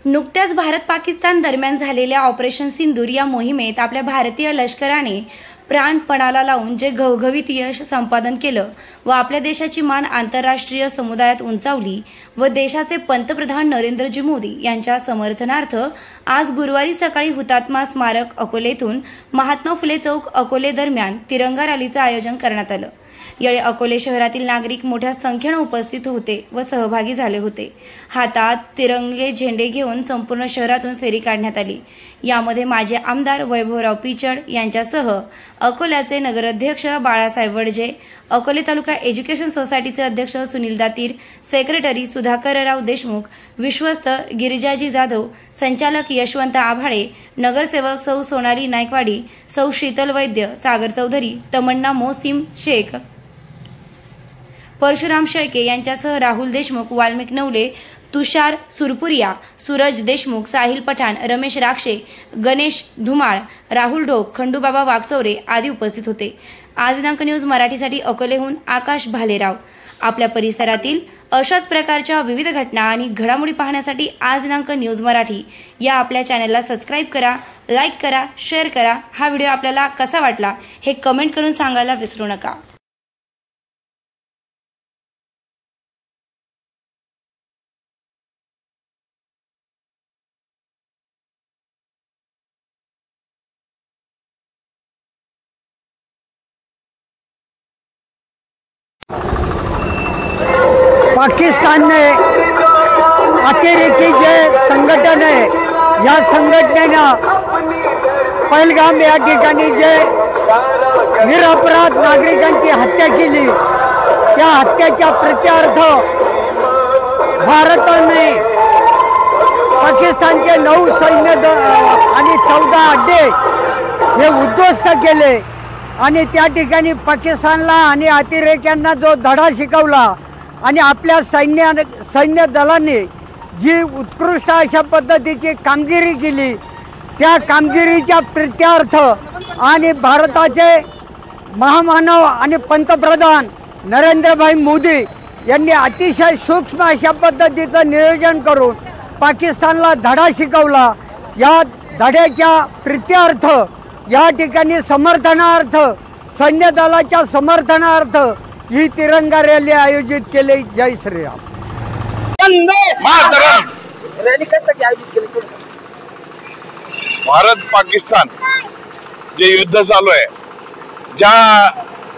नुकत्याच भारत पाकिस्तान दरम्यान झालेल्या ऑपरेशन सिंदूर या मोहिमेत आपल्या भारतीय लष्कराने प्राणपणाला लावून जे घवघवीत यश संपादन केलं व आपल्या देशाची मान आंतरराष्ट्रीय समुदायात उंचावली व देशाचे पंतप्रधान नरेंद्रजी मोदी यांच्या समर्थनार्थ आज गुरुवारी सकाळी हुतात्मा स्मारक अकोलेतून महात्मा फुले चौक अकोले दरम्यान तिरंगा रॅलीचं आयोजन करण्यात आलं। यावेळी अकोले शहरातील नागरिक मोठ्या संख्येने उपस्थित होते व सहभागी झाले होते। हातात तिरंगे झेंडे घेऊन संपूर्ण शहरातून फेरी काढण्यात आली। यामध्ये माजी आमदार वैभवराव पिचड यांच्यासह अकोल्याचे नगराध्यक्ष बाळासाहेब वडजे, अकोले तालुका एज्युकेशन सोसायटीचे अध्यक्ष सुनील दातीर, सेक्रेटरी सुधाकरराव देशमुख, विश्वस्त गिरिजाजी जाधव, संचालक यशवंत आभाळे, नगरसेवक सौ सोनाली नायकवाडी, सौ शीतल वैद्य, सागर चौधरी, तमन्ना मोहसिम शेख, परशुराम शेळके यांच्यासह राहुल देशमुख, वाल्मिक नवले, तुषार सुरपुरिया, सूरज देशमुख, साहिल पठाण, रमेश राक्षे, गणेश धुमाळ, राहुल ढोक, खंडूबाबा वागचौरे आदी उपस्थित होते। आज दिनांक न्यूज मराठीसाठी अकोलेहून आकाश भालेराव। आपल्या परिसरातील अशाच प्रकारच्या विविध घटना आणि घडामोडी पाहण्यासाठी आज दिनांक न्यूज मराठी या आपल्या चॅनलला सबस्क्राईब करा, लाईक करा, शेअर करा। हा व्हिडिओ आपल्याला कसा वाटला हे कमेंट करून सांगायला विसरू नका। पाकिस्तान ने अतिरेकी जे संघटन आहे या संघटनेनं पहलगाम या ठिकाणी जे निरपराध नागरिकांची हत्या केली त्या हत्येच्या प्रत्यार्थ भारताने पाकिस्तानचे 9 सैन्य आणि 14 अड्डे हे उद्ध्वस्त केले आणि त्या ठिकाणी पाकिस्तानला आणि अतिरेक्यांना जो धडा शिकवला आणि आपल्या सैन्य दलाने जी उत्कृष्ट अशा पद्धतीची कामगिरी केली त्या कामगिरीच्या प्रीत्यर्थ आणि भारताचे महामानव आणि पंतप्रधान नरेंद्रभाई मोदी यांनी अतिशय सूक्ष्म अशा पद्धतीचं नियोजन करून पाकिस्तानला धडा शिकवला। या धड्याच्या प्रीत्यर्थ या ठिकाणी समर्थनार्थ सैन्य दलाच्या समर्थनार्थ ही तिरंगा रॅली आयोजित केली। जय श्रीराम। रॅली कशासाठी आयोजित केली? भारत पाकिस्तान जे युद्ध चालू आहे ज्या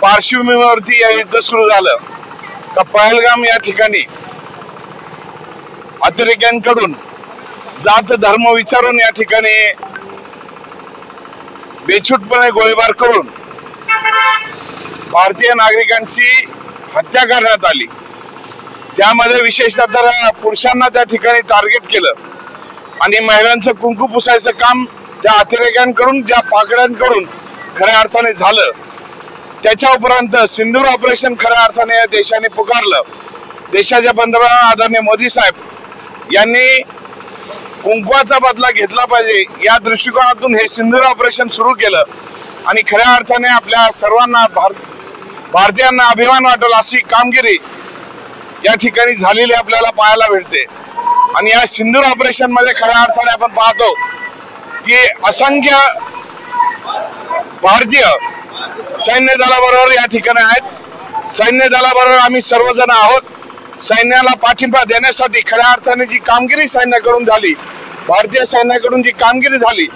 पार्श्वभूमीवरती या युद्ध सुरू झालं का पहलगाम या ठिकाणी अतिरेक्यांकडून जात धर्म विचारून या ठिकाणी बेछूटपणे गोळीबार करून भारतीय नागरिकांची हत्या करण्यात आली। त्यामध्ये विशेषतः तर पुरुषांना त्या ठिकाणी टार्गेट केलं आणि महिलांचं कुंकू पुसायचं काम त्या अतिरेक्यांकडून ज्या पाकड्यांकडून खऱ्या अर्थाने झालं। त्याच्या उपरांत सिंदूर ऑपरेशन खऱ्या अर्थाने या देशाने पुकारलं। देशाचे पंतप्रधान आदरणीय मोदी साहेब यांनी कुंकवाचा बदला घेतला पाहिजे या दृष्टिकोनातून हे सिंदूर ऑपरेशन सुरू केलं आणि खऱ्या अर्थाने आपल्या सर्वांना भारतीयांना अभिमान वाटेल अशी कामगिरी या ठिकाणी झालेली आपल्याला पाहायला भेटते। आणि या सिंदूर ऑपरेशन मध्ये खऱ्या अर्थाने आपण पाहतो की असंख्य भारतीय सैन्य दलाबरोबर या ठिकाणी आहेत। सैन्य दलाबरोबर आम्ही सर्वजण आहोत। सैन्याला पाठिंबा देण्यासाठी खऱ्या अर्थाने जी कामगिरी सैन्याकडून झाली, भारतीय सैन्याकडून जी कामगिरी झाली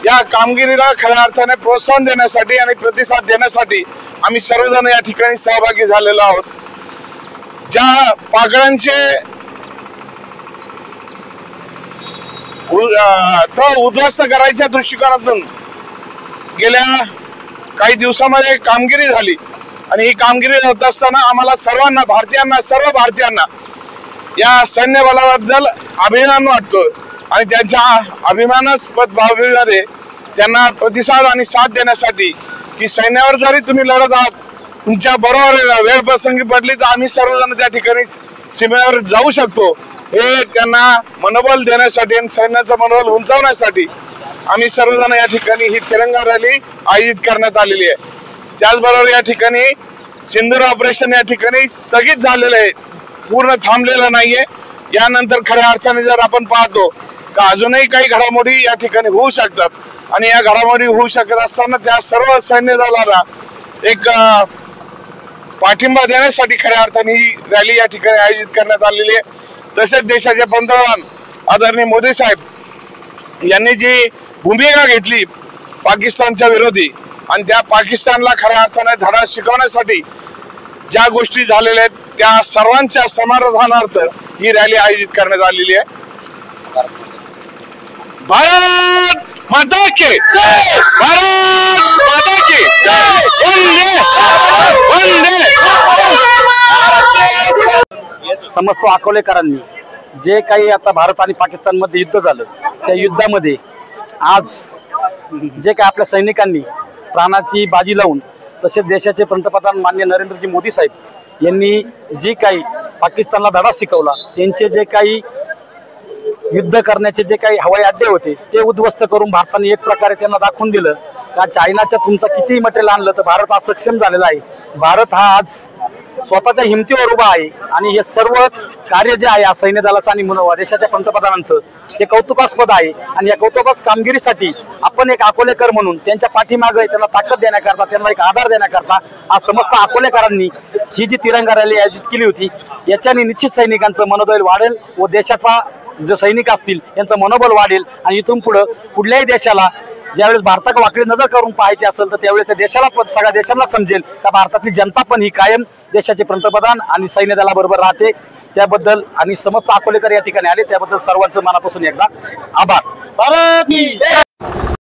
या कामगिरीला खऱ्या अर्थाने प्रोत्साहन देण्यासाठी आणि प्रतिसाद देण्यासाठी आम्ही सर्वजण या ठिकाणी सहभागी झालेलो आहोत। ज्या पाकड्यांचे उद्ध्वस्त करायच्या दृष्टिकोनातून गेल्या काही दिवसामध्ये कामगिरी झाली आणि ही कामगिरी होत असताना आम्हाला सर्वांना सर्व भारतीयांना या सैन्य बलाबद्दल अभिमान वाटतो आणि त्यांच्या अभिमानास्पद भावनेमध्ये त्यांना प्रतिसाद आणि साथ देण्यासाठी की सैन्यावर जरी तुम्ही लढत आहात तुमच्या बरोबर वेळ प्रसंगी पडली तर आम्ही सर्वजण त्या ठिकाणी सीमेवर जाऊ शकतो हे त्यांना मनोबल देण्यासाठी आणि सैन्याचं मनोबल उंचावण्यासाठी आम्ही सर्वजण या ठिकाणी ही तिरंगा रॅली आयोजित करण्यात आलेली आहे। त्याचबरोबर या ठिकाणी सिंदूर ऑपरेशन या ठिकाणी स्थगित झालेलं आहे, पूर्ण थांबलेलं नाहीये। यानंतर खऱ्या अर्थाने जर आपण पाहतो का अजूनही काही घडामोडी या ठिकाणी होऊ शकतात आणि या घडामोडी होऊ शकत असताना त्या सर्व सैन्य दलाला एक पाठिंबा देण्यासाठी खऱ्या अर्थाने ही रॅली या ठिकाणी आयोजित करण्यात आलेली आहे। तसेच देशाचे पंतप्रधान आदरणीय मोदी साहेब यांनी जी भूमिका घेतली पाकिस्तानच्या विरोधी आणि त्या पाकिस्तानला खऱ्या अर्थाने धडा शिकवण्यासाठी ज्या गोष्टी झालेल्या आहेत त्या सर्वांच्या समाधानार्थ ही रॅली आयोजित करण्यात आलेली आहे। भारत माता की जय, भारत माता की जय, वंदे वंदे। समस्त अकोलेकरांनी जे काही आता भारत आणि पाकिस्तान मध्ये युद्ध झालं त्या युद्धामध्ये आज जे काही आपल्या सैनिकांनी प्राणाची बाजी लावून तसेच देशाचे पंतप्रधान माननीय नरेंद्रजी मोदी साहेब यांनी जी काही पाकिस्तानला धडा शिकवला त्यांचे जे काही युद्ध करण्याचे जे काही हवाई अड्डे होते ते उद्ध्वस्त करून भारताने एक प्रकारे त्यांना दाखवून दिलं का चायनाच्या तुमचं कितीही मटेरियल आणलं तर भारत आज सक्षम झालेला आहे। भारत हा आज स्वतःच्या हिमतीवर उभा आहे आणि हे सर्वच कार्य जे आहे सैन्य दलाचं आणि देशाच्या पंतप्रधानांचं ते कौतुकास्पद आहे आणि या कौतुकास्पद कामगिरीसाठी आपण एक अकोलेकर म्हणून त्यांच्या पाठीमागे त्यांना ताकद देण्याकरता त्यांना एक आधार देण्याकरता आज समस्त अकोलेकरांनी ही जी तिरंगा रॅली आयोजित केली होती याच्याने निश्चित सैनिकांचं मनोबल वाढेल व देशाचा जे सैनिक असतील यांचं मनोबल वाढेल आणि इथून पुढे कुठल्याही देशाला ज्यावेळेस भारताकडे वाकडी नजर करून पाहायची असेल तर त्यावेळेस त्या देशाला पण सगळ्या देशांना समजेल का भारतातली जनता पण ही कायम देशाचे पंतप्रधान आणि सैन्य दलाबरोबर राहते। त्याबद्दल आणि समस्त अकोलेकर या ठिकाणी आले त्याबद्दल सर्वांचं मनापासून एकदा आभार। भारत की जय।